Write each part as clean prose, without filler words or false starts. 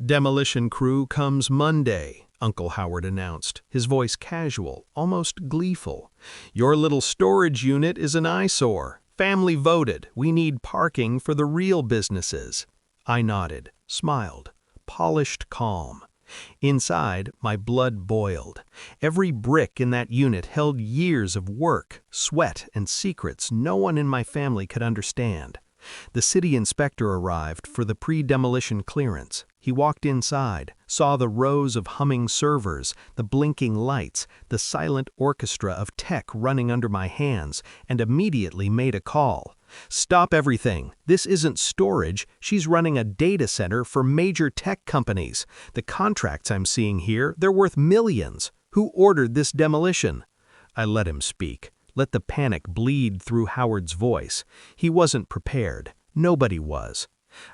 Demolition crew comes Monday, Uncle Howard announced, his voice casual, almost gleeful. Your little storage unit is an eyesore. Family voted. We need parking for the real businesses. I nodded, smiled, polished calm. Inside, my blood boiled. Every brick in that unit held years of work, sweat, and secrets no one in my family could understand. The city inspector arrived for the pre-demolition clearance. He walked inside, saw the rows of humming servers, the blinking lights, the silent orchestra of tech running under my hands, and immediately made a call. Stop everything. This isn't storage. She's running a data center for major tech companies. The contracts I'm seeing here, they're worth millions. Who ordered this demolition? I let him speak. Let the panic bleed through Howard's voice. He wasn't prepared. Nobody was.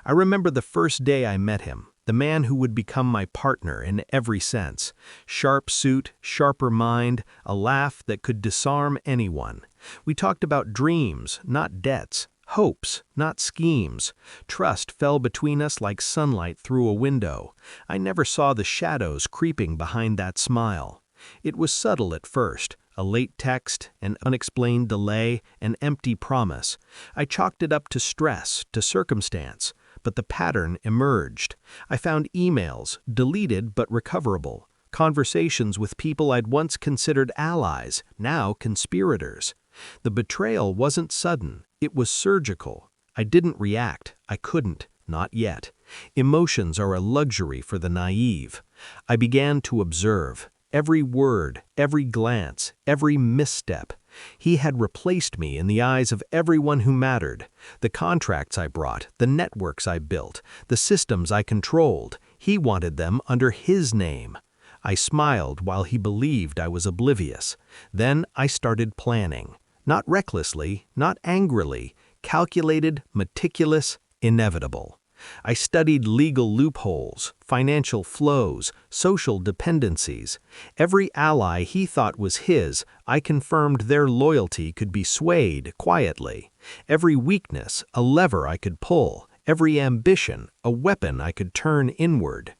I remember the first day I met him, the man who would become my partner in every sense. Sharp suit, sharper mind, a laugh that could disarm anyone. We talked about dreams, not debts, hopes, not schemes. Trust fell between us like sunlight through a window. I never saw the shadows creeping behind that smile. It was subtle at first. A late text, an unexplained delay, an empty promise. I chalked it up to stress, to circumstance, but the pattern emerged. I found emails, deleted but recoverable, conversations with people I'd once considered allies, now conspirators. The betrayal wasn't sudden, it was surgical. I didn't react, I couldn't, not yet. Emotions are a luxury for the naive. I began to observe. Every word, every glance, every misstep. He had replaced me in the eyes of everyone who mattered. The contracts I brought, the networks I built, the systems I controlled, he wanted them under his name. I smiled while he believed I was oblivious. Then I started planning. Not recklessly, not angrily, calculated, meticulous, inevitable. I studied legal loopholes, financial flows, social dependencies. Every ally he thought was his, I confirmed their loyalty could be swayed quietly. Every weakness, a lever I could pull. Every ambition, a weapon I could turn inward.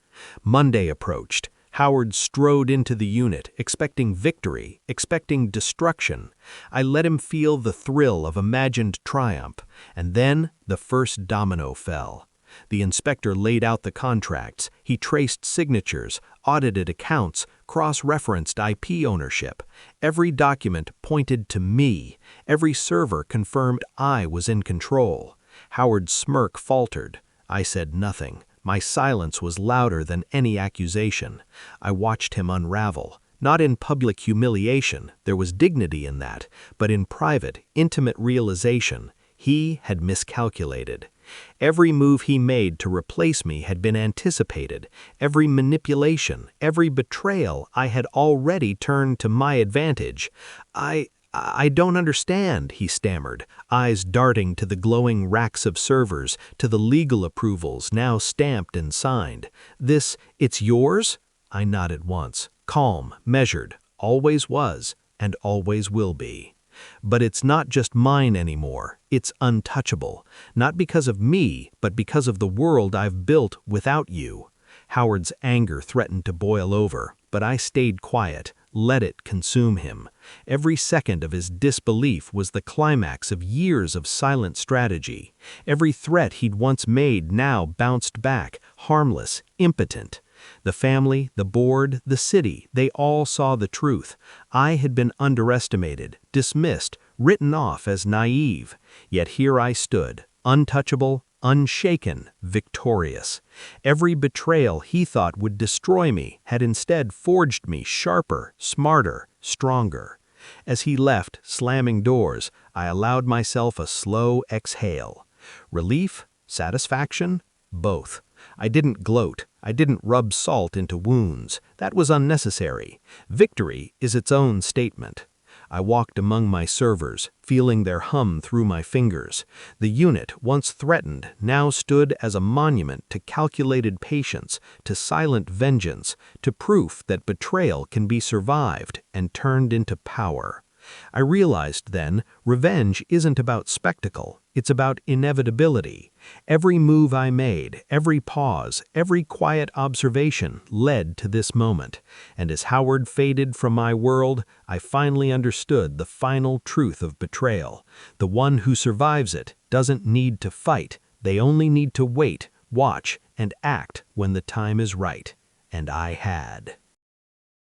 Monday approached. Howard strode into the unit, expecting victory, expecting destruction. I let him feel the thrill of imagined triumph, and then the first domino fell. The inspector laid out the contracts. He traced signatures, audited accounts, cross-referenced IP ownership. Every document pointed to me. Every server confirmed I was in control. Howard's smirk faltered. I said nothing. My silence was louder than any accusation. I watched him unravel. Not in public humiliation, there was dignity in that, but in private, intimate realization. He had miscalculated. Every move he made to replace me had been anticipated. Every manipulation, every betrayal I had already turned to my advantage. I don't understand, he stammered, eyes darting to the glowing racks of servers, to the legal approvals now stamped and signed. It's yours? I nodded once, calm, measured, always was, and always will be. But it's not just mine anymore. It's untouchable. Not because of me, but because of the world I've built without you. Howard's anger threatened to boil over, but I stayed quiet, let it consume him. Every second of his disbelief was the climax of years of silent strategy. Every threat he'd once made now bounced back, harmless, impotent. The family, the board, the city, they all saw the truth. I had been underestimated, dismissed, written off as naive. Yet here I stood, untouchable, unshaken, victorious. Every betrayal he thought would destroy me had instead forged me sharper, smarter, stronger. As he left, slamming doors, I allowed myself a slow exhale. Relief? Satisfaction? Both. I didn't gloat. I didn't rub salt into wounds. That was unnecessary. Victory is its own statement. I walked among my servers, feeling their hum through my fingers. The unit, once threatened, now stood as a monument to calculated patience, to silent vengeance, to proof that betrayal can be survived and turned into power. I realized then, revenge isn't about spectacle, It's about inevitability. Every move I made, every pause, every quiet observation led to this moment. And as Howard faded from my world, I finally understood the final truth of betrayal. The one who survives it doesn't need to fight. They only need to wait, watch, and act when the time is right. And I had.